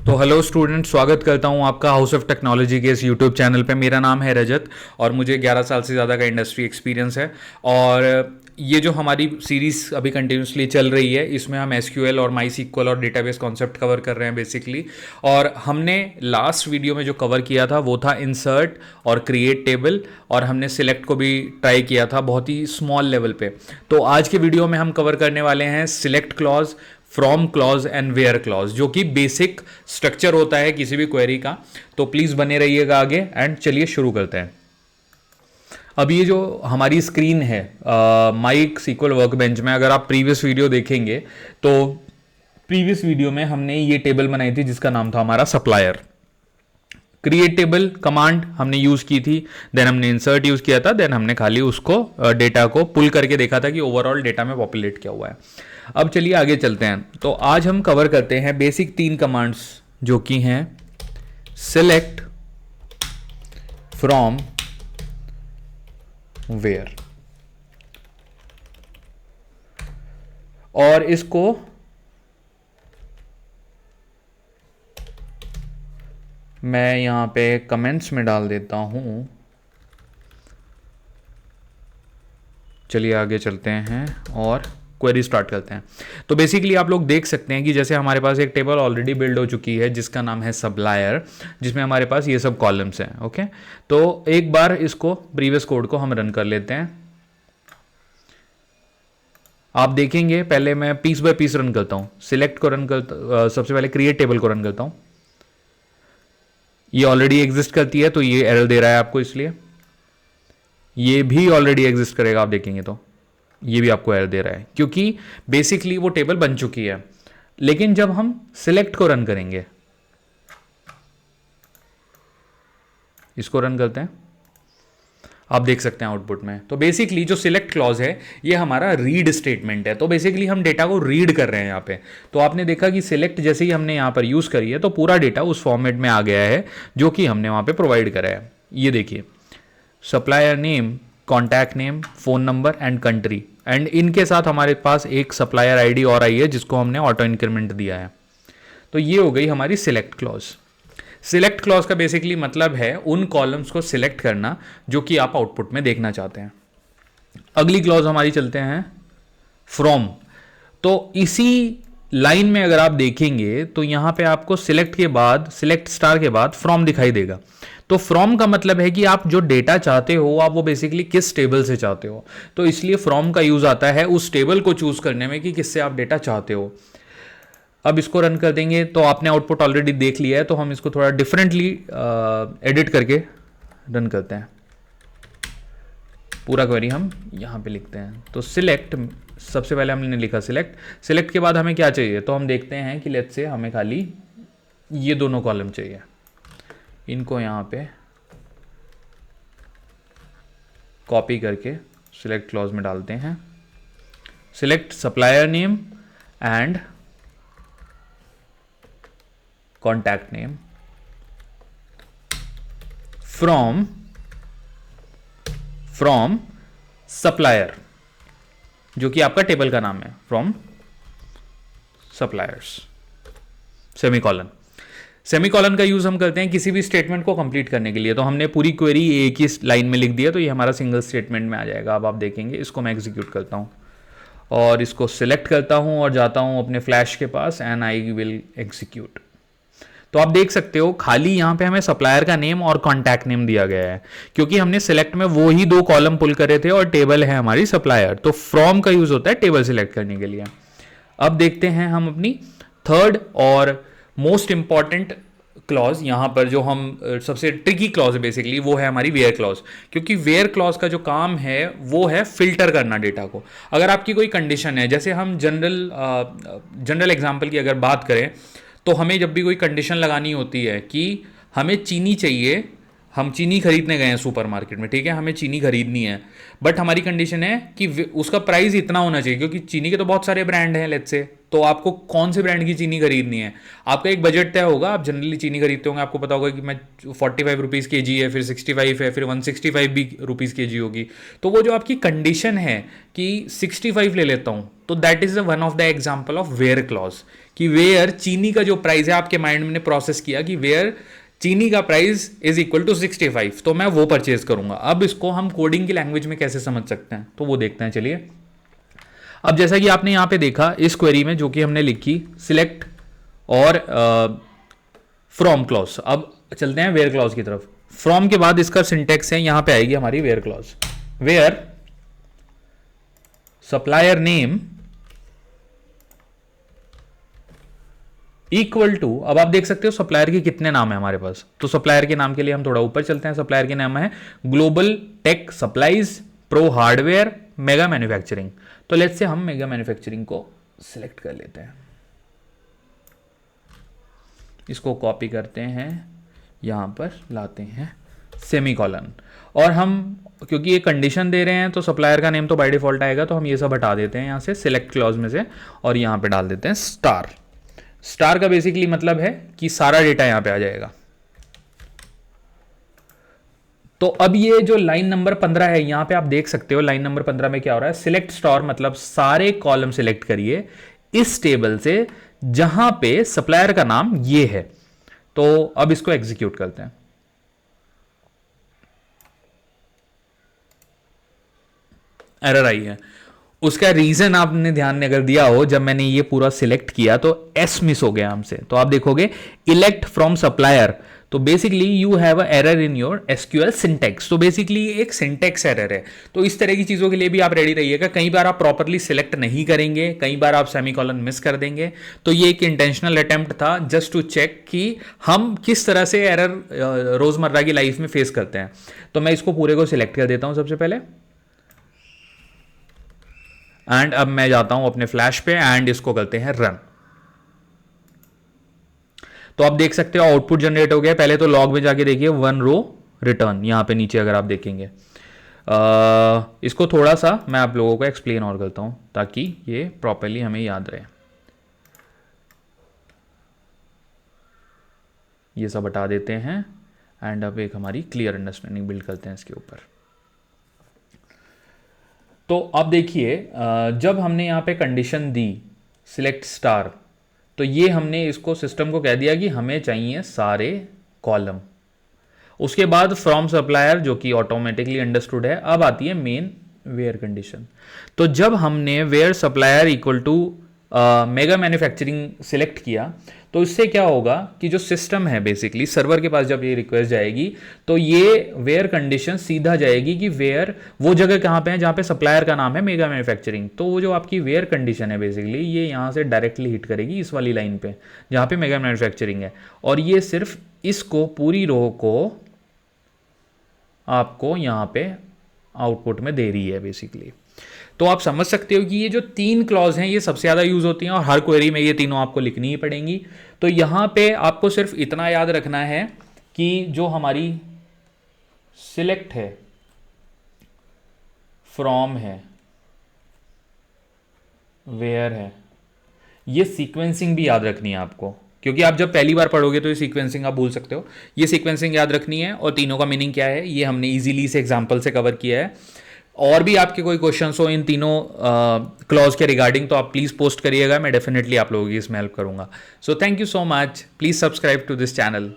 तो hello student, स्वागत करता हूं आपका हाउस ऑफ टेक्नोलॉजी के इस यूट्यूब चैनल पे। मेरा नाम है रजत और मुझे 11 साल से ज़्यादा का इंडस्ट्री एक्सपीरियंस है। और ये जो हमारी सीरीज़ अभी कंटिन्यूसली चल रही है, इसमें हम एसक्यूएल और माई सीक्वल और डेटाबेस कॉन्सेप्ट कवर कर रहे हैं बेसिकली। और हमने लास्ट वीडियो में जो कवर किया था वो था इंसर्ट और क्रिएट टेबल, और हमने सिलेक्ट को भी ट्राई किया था बहुत ही स्मॉल लेवल पे। तो आज के वीडियो में हम कवर करने वाले हैं select clause, from clause and where clause, जो कि बेसिक स्ट्रक्चर होता है किसी भी क्वेरी का। तो प्लीज बने रहिएगा आगे एंड चलिए शुरू करते हैं। अब ये जो हमारी स्क्रीन है माई सीक्वल वर्कबेंच में, अगर आप प्रीवियस वीडियो देखेंगे तो प्रीवियस वीडियो में हमने ये टेबल बनाई थी जिसका नाम था हमारा सप्लायर। क्रिएट टेबल कमांड हमने यूज की थी, देन हमने इंसर्ट यूज किया था, देन हमने खाली उसको डेटा को पुल करके देखा था कि ओवरऑल डेटा में पॉपुलेट क्या हुआ है। अब चलिए आगे चलते हैं। तो आज हम कवर करते हैं बेसिक 3 कमांड्स जो कि हैं सिलेक्ट, फ्रॉम, वेयर। और इसको मैं यहां पे कमेंट्स में डाल देता हूं। चलिए आगे चलते हैं और क्वेरी स्टार्ट करते हैं। तो बेसिकली आप लोग देख सकते हैं कि जैसे हमारे पास एक टेबल ऑलरेडी बिल्ड हो चुकी है जिसका नाम है सप्लायर, जिसमें हमारे पास ये सब कॉलम्स हैं। ओके, तो एक बार इसको प्रीवियस कोड को हम रन कर लेते हैं। आप देखेंगे, पहले मैं पीस बाय पीस रन करता हूं। सिलेक्ट को रन करता, सबसे पहले क्रिएट टेबल को रन करता हूं। ये ऑलरेडी एग्जिस्ट करती है तो ये एरर दे रहा है आपको, इसलिए ये भी ऑलरेडी एग्जिस्ट करेगा। आप देखेंगे तो ये भी आपको एरर दे रहा है क्योंकि बेसिकली वो टेबल बन चुकी है। लेकिन जब हम सिलेक्ट को रन करेंगे, इसको रन करते हैं, आप देख सकते हैं आउटपुट में। तो बेसिकली जो सिलेक्ट क्लॉज है ये हमारा रीड स्टेटमेंट है। तो बेसिकली हम डेटा को रीड कर रहे हैं यहाँ पे। तो आपने देखा कि सिलेक्ट जैसे ही हमने यहाँ पर यूज करी है तो पूरा डेटा उस फॉर्मेट में आ गया है जो कि हमने वहां पे प्रोवाइड करा है। ये देखिए, supplier name, contact name, phone number and country, and इनके साथ हमारे पास एक सप्लायर आईडी और आई है जिसको हमने ऑटो इंक्रीमेंट दिया है। तो ये हो गई हमारी सिलेक्ट क्लॉज। सिलेक्ट क्लॉज का बेसिकली मतलब है उन कॉलम्स को सिलेक्ट करना जो कि आप आउटपुट में देखना चाहते हैं। अगली क्लॉज हमारी चलते हैं फ्रॉम। तो इसी लाइन में अगर आप देखेंगे तो यहां पे आपको सिलेक्ट के बाद, सिलेक्ट स्टार के बाद फ्रॉम दिखाई देगा। तो फ्रॉम का मतलब है कि आप जो डेटा चाहते हो आप वो बेसिकली किस टेबल से चाहते हो। तो इसलिए फ्रॉम का यूज आता है उस टेबल को चूज करने में कि किससे आप डेटा चाहते हो। अब इसको रन कर देंगे तो आपने आउटपुट ऑलरेडी देख लिया है, तो हम इसको थोड़ा डिफरेंटली एडिट करके रन करते हैं। पूरा क्वेरी हम यहाँ पे लिखते हैं। तो सिलेक्ट, सबसे पहले हमने लिखा सिलेक्ट। सिलेक्ट के बाद हमें क्या चाहिए, तो हम देखते हैं कि लेट्स से हमें खाली ये दोनों कॉलम चाहिए। इनको यहाँ पे कॉपी करके सिलेक्ट क्लॉज में डालते हैं। Select supplier name and contact name from supplier, जो कि आपका टेबल का नाम है, फ्रॉम सप्लायर्स, सेमीकॉलन। सेमीकॉलन का यूज हम करते हैं किसी भी स्टेटमेंट को कंप्लीट करने के लिए। तो हमने पूरी क्वेरी एक ही लाइन में लिख दिया तो ये हमारा सिंगल स्टेटमेंट में आ जाएगा। अब आप देखेंगे, इसको मैं एग्जीक्यूट करता हूं और इसको सिलेक्ट करता हूं और जाता हूं अपने फ्लैश के पास एंड आई विल एग्जीक्यूट। तो आप देख सकते हो खाली यहां पे हमें सप्लायर का नेम और कॉन्टैक्ट नेम दिया गया है क्योंकि हमने सिलेक्ट में वो ही 2 कॉलम पुल करे थे और टेबल है हमारी सप्लायर। तो फ्रॉम का यूज होता है टेबल सिलेक्ट करने के लिए। अब देखते हैं हम अपनी थर्ड और मोस्ट इंपॉर्टेंट क्लॉज, यहां पर जो हम सबसे ट्रिकी क्लॉज है बेसिकली, वो है हमारी वेयर क्लॉज। क्योंकि वेयर क्लॉज का जो काम है वो है फिल्टर करना डेटा को। अगर आपकी कोई कंडीशन है, जैसे हम जनरल एग्जांपल की अगर बात करें तो हमें जब भी कोई कंडीशन लगानी होती है कि हमें चीनी चाहिए, हम चीनी खरीदने गए हैं सुपरमार्केट में, ठीक है, हमें चीनी खरीदनी है, बट हमारी कंडीशन है कि उसका प्राइस इतना होना चाहिए क्योंकि चीनी के तो बहुत सारे ब्रांड हैं लेट्स से, तो आपको कौन से ब्रांड की चीनी खरीदनी है, आपका एक बजट तय होगा। आप जनरली चीनी खरीदते होंगे, आपको पता होगा कि मैं 45 रुपीज़ के जी है, फिर 65 है, फिर 165 भी रुपीज़ के जी होगी। तो वो जो आपकी कंडीशन है कि 65 ले लेता हूँ, तो that is one of the example of where clause, कि वेयर चीनी का जो प्राइस है आपके माइंड में प्रोसेस किया कि वेयर चीनी का प्राइस इज इक्वल टू 65, तो मैं वो परचेज करूंगा। अब इसको हम कोडिंग की लैंग्वेज में कैसे समझ सकते हैं, तो वो देखते हैं। चलिए, अब जैसा कि आपने यहां पे देखा इस क्वेरी में जो कि हमने लिखी सिलेक्ट और फ्रॉम क्लॉज। अब चलते हैं वेयर क्लॉज की तरफ। फ्रॉम के बाद इसका सिंटेक्स है, यहां पे आएगी हमारी where clause. Where supplier name equal to, अब आप देख सकते हो सप्लायर के कितने नाम है हमारे पास। तो सप्लायर के नाम के लिए हम थोड़ा ऊपर चलते हैं। सप्लायर के नाम है global tech supplies, pro hardware, mega manufacturing. तो लेट्स से हम मेगा मैन्युफैक्चरिंग को सिलेक्ट कर लेते हैं, इसको कॉपी करते हैं, यहां पर लाते हैं सेमीकोलन, और हम क्योंकि ये कंडीशन दे रहे हैं तो सप्लायर का नेम तो बाय डिफॉल्ट आएगा, तो हम ये सब हटा देते हैं यहां से सिलेक्ट क्लॉज में से, और यहां पे डाल देते हैं स्टार। स्टार का बेसिकली मतलब है कि सारा डेटा यहां पे आ जाएगा। तो अब ये जो लाइन नंबर 15 है, यहां पे आप देख सकते हो लाइन नंबर 15 में क्या हो रहा है, सिलेक्ट स्टार मतलब सारे कॉलम सिलेक्ट करिए इस टेबल से जहां पे सप्लायर का नाम ये है। तो अब इसको एग्जीक्यूट करते हैं। एरर आई है, उसका रीजन आपने ध्यान में अगर दिया हो, जब मैंने ये पूरा सिलेक्ट किया तो एस मिस हो गया हमसे। तो आप देखोगे इलेक्ट फ्रॉम सप्लायर, तो basically you have a error in your SQL syntax. तो बेसिकली एक सिंटेक्स एरर है। तो इस तरह की चीजों के लिए भी आप रेडी रहिएगा। कई बार आप प्रॉपरली सिलेक्ट नहीं करेंगे, कई बार आप सेमीकोलन मिस कर देंगे। तो ये एक इंटेंशनल अटेम्प्ट था जस्ट टू चेक कि हम किस तरह से एरर रोजमर्रा की लाइफ में फेस करते हैं। तो मैं इसको पूरे को सिलेक्ट कर देता हूं सबसे पहले, एंड अब मैं जाता हूं अपने फ्लैश पे एंड इसको करते हैं रन। तो आप देख सकते हो आउटपुट जनरेट हो गया। पहले तो लॉग में जाके देखिए 1 रो रिटर्न, यहां पे नीचे अगर आप देखेंगे। इसको थोड़ा सा मैं आप लोगों को एक्सप्लेन और करता हूं ताकि ये प्रॉपरली हमें याद रहे। ये सब हटा देते हैं एंड अब एक हमारी क्लियर अंडरस्टैंडिंग बिल्ड करते हैं इसके ऊपर। तो अब देखिए, जब हमने यहाँ पे कंडीशन दी सिलेक्ट स्टार, तो ये हमने इसको सिस्टम को कह दिया कि हमें चाहिए सारे कॉलम। उसके बाद फ्रॉम सप्लायर जो कि ऑटोमेटिकली अंडरस्टूड है। अब आती है मेन वेयर कंडीशन। तो जब हमने where supplier equal to mega manufacturing select किया, तो इससे क्या होगा कि जो सिस्टम है बेसिकली सर्वर के पास जब ये रिक्वेस्ट जाएगी तो ये वेयर कंडीशन सीधा जाएगी कि वेयर वो जगह कहाँ पे है जहाँ पे सप्लायर का नाम है मेगा मैन्युफैक्चरिंग। तो वो जो आपकी वेयर कंडीशन है बेसिकली ये यहाँ से डायरेक्टली हिट करेगी इस वाली लाइन पे जहाँ पे मेगा मैन्युफैक्चरिंग है, और ये सिर्फ इसको पूरी रो को आपको यहाँ पे आउटपुट में दे रही है बेसिकली। तो आप समझ सकते हो कि ये जो 3 क्लॉज हैं ये सबसे ज़्यादा यूज़ होती हैं और हर क्वेरी में ये तीनों आपको लिखनी ही पड़ेंगी। तो यहाँ पे आपको सिर्फ इतना याद रखना है कि जो हमारी सिलेक्ट है, फ्रॉम है, वेयर है, ये सीक्वेंसिंग भी याद रखनी है आपको, क्योंकि आप जब पहली बार पढ़ोगे तो ये सीक्वेंसिंग आप भूल सकते हो। ये सीक्वेंसिंग याद रखनी है और तीनों का मीनिंग क्या है ये हमने इजीली इस एग्जांपल से कवर किया है। और भी आपके कोई क्वेश्चंस हो इन तीनों क्लॉज के रिगार्डिंग तो आप प्लीज़ पोस्ट करिएगा, मैं डेफिनेटली आप लोगों की इसमें हेल्प करूंगा। So thank you so much, please subscribe to this channel.